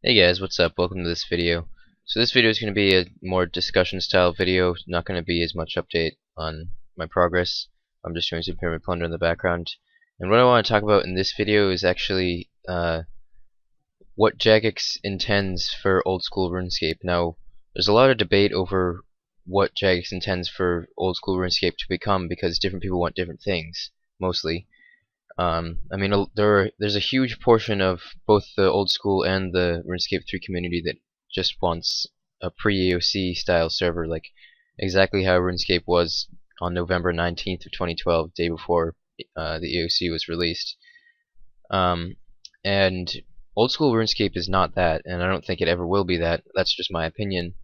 Hey guys, what's up? Welcome to this video. So this video is going to be a more discussion style video, not going to be as much update on my progress. I'm just doing some Pyramid Plunder in the background. And what I want to talk about in this video is actually what Jagex intends for Old School Runescape. Now, there's a lot of debate over what Jagex intends for Old School Runescape to become because different people want different things, mostly. I mean, there's a huge portion of both the old school and the RuneScape 3 community that just wants a pre-AOC style server, like exactly how RuneScape was on November 19th of 2012, day before the AOC was released. And old school RuneScape is not that, and I don't think it ever will be that. That's just my opinion.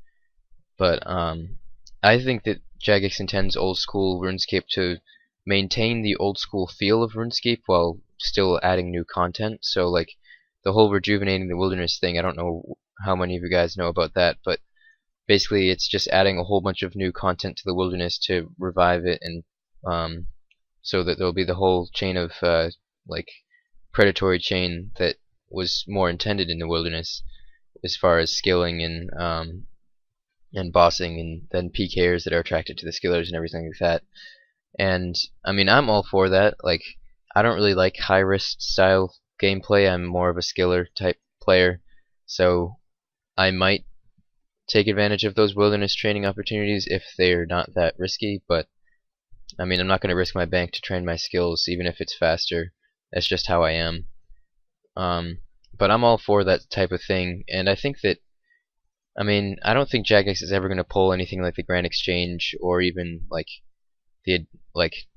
But I think that Jagex intends old school RuneScape to maintain the old school feel of RuneScape while still adding new content. So like the whole rejuvenating the wilderness thing, I don't know how many of you guys know about that, but basically it's just adding a whole bunch of new content to the wilderness to revive it, and so that there'll be the whole chain of like predatory chain that was more intended in the wilderness as far as skilling and bossing, and then PKers that are attracted to the skillers and everything like that. And I mean, I'm all for that. Like, I don't really like high risk style gameplay. I'm more of a skiller type player, so I might take advantage of those wilderness training opportunities if they're not that risky. But I mean, I'm not going to risk my bank to train my skills, even if it's faster. That's just how I am. But I'm all for that type of thing, and I think that, I mean, I don't think Jagex is ever going to pull anything like the Grand Exchange, or even like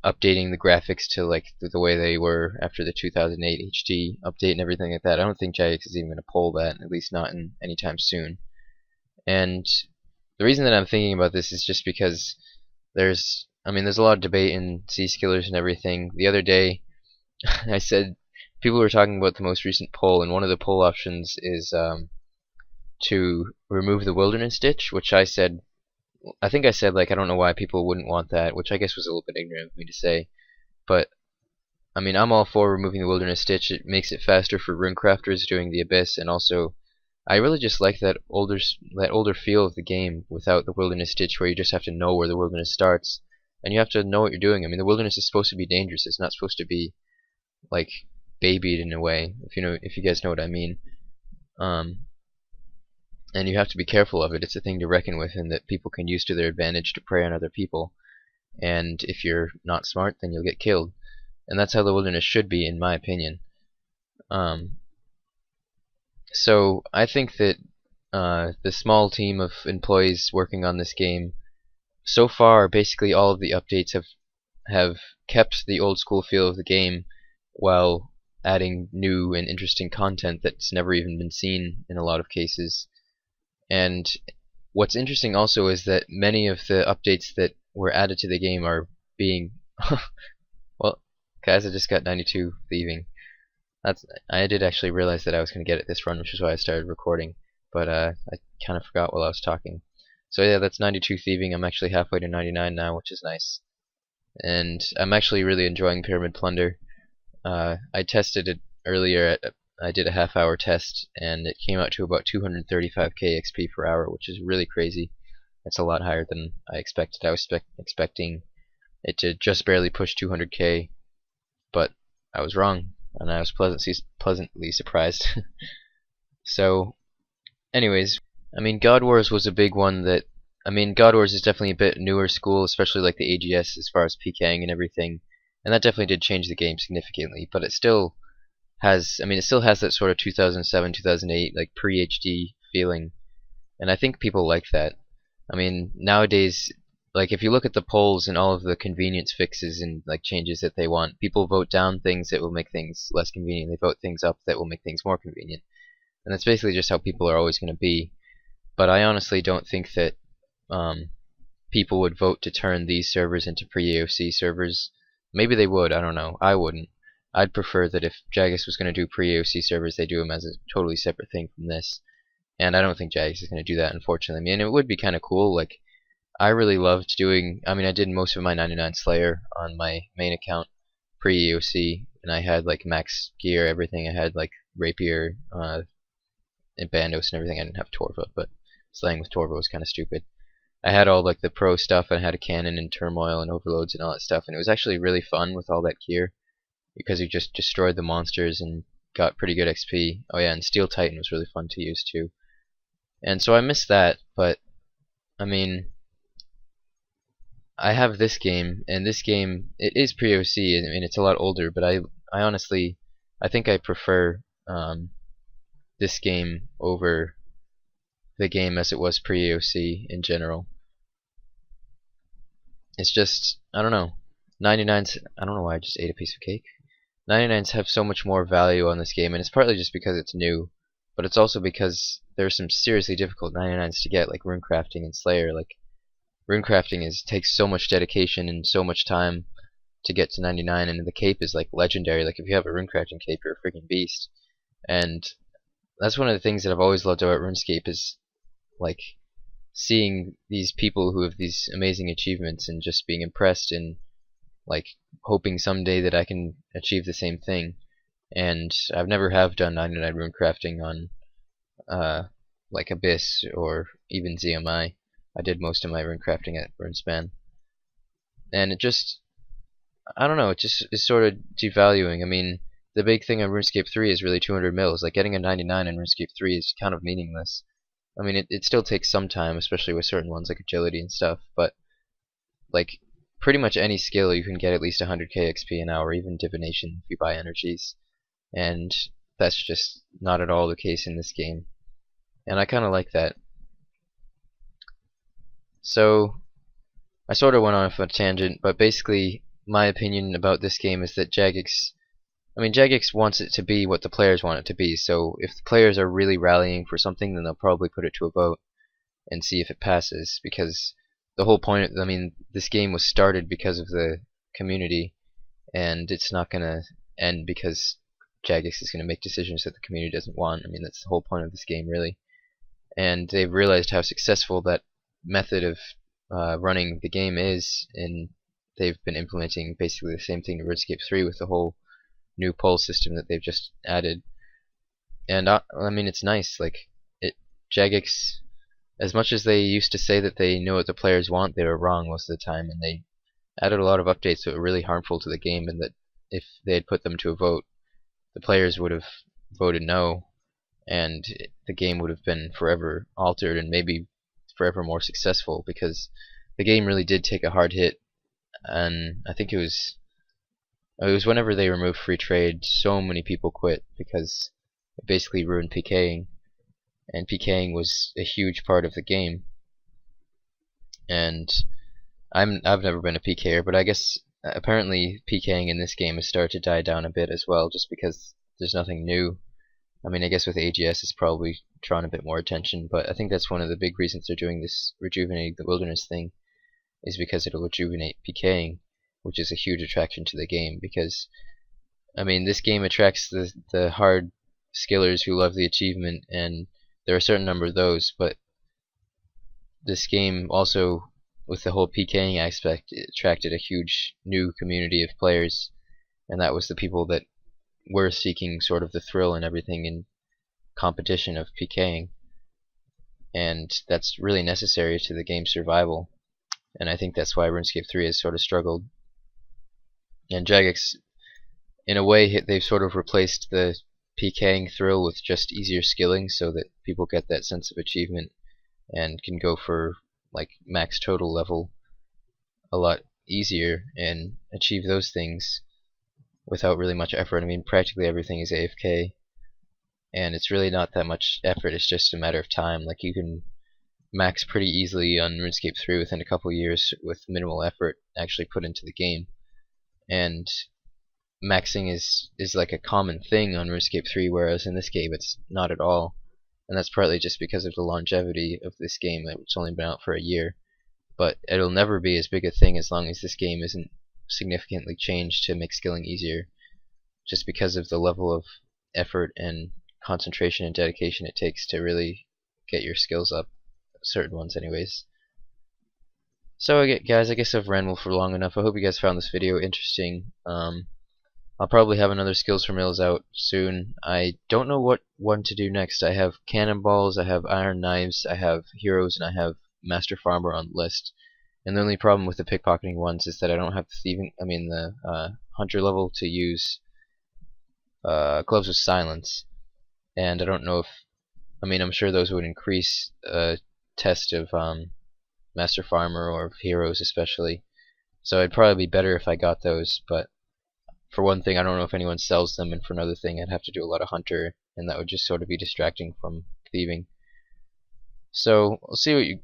updating the graphics to like the way they were after the 2008 HD update and everything like that. I don't think Jagex is even going to pull that, at least not in anytime soon. And the reason that I'm thinking about this is just because there's a lot of debate in C-skillers and everything. The other day, I said people were talking about the most recent poll, and one of the poll options is to remove the wilderness ditch, which I think I said, like, I don't know why people wouldn't want that, which I guess was a little bit ignorant of me to say. But I mean, I'm all for removing the wilderness ditch. It makes it faster for runecrafters doing the abyss, and also I really just like that older feel of the game without the wilderness ditch, where you just have to know where the wilderness starts and you have to know what you're doing. I mean, the wilderness is supposed to be dangerous. It's not supposed to be like babied in a way, if you guys know what I mean. And you have to be careful of it. It's a thing to reckon with, and that people can use to their advantage to prey on other people. And if you're not smart, then you'll get killed. And that's how the wilderness should be, in my opinion. So I think that the small team of employees working on this game, so far, basically all of the updates have kept the old school feel of the game while adding new and interesting content that's never even been seen in a lot of cases. And what's interesting also is that many of the updates that were added to the game are being well, guys, I just got 92 thieving. I did actually realize that I was going to get it this run, which is why I started recording, but I kind of forgot while I was talking. So yeah, that's 92 thieving. I'm actually halfway to 99 now, which is nice. And I'm actually really enjoying Pyramid Plunder. I tested it earlier. I did a half-hour test, and it came out to about 235k XP per hour, which is really crazy. That's a lot higher than I expected. I was expecting it to just barely push 200k, but I was wrong, and I was pleasantly surprised. So, anyways, I mean, God Wars was a big one that, God Wars is definitely a bit newer school, especially like the AGS as far as PKing and everything, and that definitely did change the game significantly, but it still has, it still has that sort of 2007, 2008 like pre-HD feeling, and I think people like that. I mean, nowadays, like if you look at the polls and all of the convenience fixes and like changes that they want, people vote down things that will make things less convenient. They vote things up that will make things more convenient, and that's basically just how people are always going to be. But I honestly don't think that people would vote to turn these servers into pre-AOC servers. Maybe they would, I don't know. I wouldn't. I'd prefer that if Jagex was going to do pre-AOC servers, they do them as a totally separate thing from this. And I don't think Jagex is going to do that, unfortunately. I mean, it would be kind of cool. Like, I really loved doing, I did most of my 99 Slayer on my main account pre-AOC, and I had like max gear, everything. I had like rapier, in Bandos and everything. I didn't have Torva, but slaying with Torva was kind of stupid. I had all like the pro stuff, and I had a cannon and turmoil and overloads and all that stuff, and it was actually really fun with all that gear because you just destroyed the monsters and got pretty good XP. Oh yeah, and Steel Titan was really fun to use too. And so I missed that, but I mean, I have this game, and this game, it is PreAOC. I mean, it's a lot older, but I honestly, I think I prefer this game over the game as it was PreAOC in general. It's just, I don't know. 99s, I don't know why I just ate a piece of cake. 99s have so much more value on this game, and it's partly just because it's new, but it's also because there's some seriously difficult 99s to get, like runecrafting and Slayer. Like, runecrafting takes so much dedication and so much time to get to 99, and the cape is like legendary. Like, if you have a runecrafting cape, you're a freaking beast. And that's one of the things that I've always loved about RuneScape is like seeing these people who have these amazing achievements and just being impressed and like hoping someday that I can achieve the same thing. And I've never have done 99 runecrafting on like Abyss or even ZMI. I did most of my runecrafting at RuneSpan, and it just, I don't know, it just is sort of devaluing. I mean, the big thing on RuneScape 3 is really 200 mils. Like, getting a 99 in RuneScape 3 is kind of meaningless. I mean, it still takes some time, especially with certain ones like agility and stuff, but like pretty much any skill you can get at least 100k XP an hour, even divination if you buy energies, and that's just not at all the case in this game, and I kind of like that. So I sort of went off a tangent, but basically my opinion about this game is that Jagex, I mean, Jagex wants it to be what the players want it to be, so if the players are really rallying for something, then they'll probably put it to a vote and see if it passes, because the whole point, I mean, this game was started because of the community, and it's not going to end because Jagex is going to make decisions that the community doesn't want. I mean, that's the whole point of this game, really. And they've realized how successful that method of running the game is, and they've been implementing basically the same thing to RuneScape 3 with the whole new poll system that they've just added. And I mean, it's nice. Like, Jagex, as much as they used to say that they know what the players want, they were wrong most of the time, and they added a lot of updates that were really harmful to the game, and that if they had put them to a vote, the players would have voted no, and the game would have been forever altered and maybe forever more successful, because the game really did take a hard hit. And I think it was whenever they removed free trade, so many people quit because it basically ruined PKing, and PKing was a huge part of the game. And I've never been a PKer, but I guess apparently PKing in this game has started to die down a bit as well, just because there's nothing new. I mean, I guess with AGS it's probably drawn a bit more attention, but I think that's one of the big reasons they're doing this rejuvenating the wilderness thing, is because it'll rejuvenate PKing, which is a huge attraction to the game. Because I mean, this game attracts the hard skillers who love the achievement, and there are a certain number of those, but this game also, with the whole PKing aspect, it attracted a huge new community of players, and that was the people that were seeking sort of the thrill and everything in competition of PKing, and that's really necessary to the game's survival. And I think that's why RuneScape 3 has sort of struggled. And Jagex, in a way, they've sort of replaced the PKing thrill with just easier skilling, so that people get that sense of achievement and can go for like max total level a lot easier and achieve those things without really much effort. I mean, practically everything is AFK, and it's really not that much effort, it's just a matter of time. Like, you can max pretty easily on RuneScape 3 within a couple years with minimal effort actually put into the game. And maxing is like a common thing on RuneScape 3, whereas in this game it's not at all. And that's partly just because of the longevity of this game. It's only been out for a year, but it'll never be as big a thing as long as this game isn't significantly changed to make skilling easier, just because of the level of effort and concentration and dedication it takes to really get your skills up, certain ones anyways. So guys, I guess I've rambled for long enough. I hope you guys found this video interesting. I'll probably have another skills for mills out soon. I don't know what one to do next. I have cannonballs, I have iron knives, I have heroes, and I have master farmer on the list. And the only problem with the pickpocketing ones is that I don't have the hunter level to use gloves of silence. And I don't know if, I'm sure those would increase test of master farmer or heroes especially. So it'd probably be better if I got those, but for one thing, I don't know if anyone sells them, and for another thing, I'd have to do a lot of hunter, and that would just sort of be distracting from thieving. So I'll see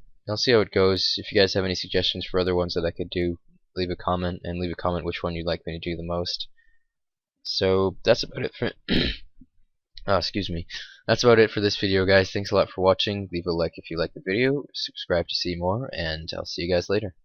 how it goes. If you guys have any suggestions for other ones that I could do, leave a comment, and leave a comment which one you'd like me to do the most. So that's about it for excuse me. That's about it for this video, guys. Thanks a lot for watching. Leave a like if you like the video, subscribe to see more, and I'll see you guys later.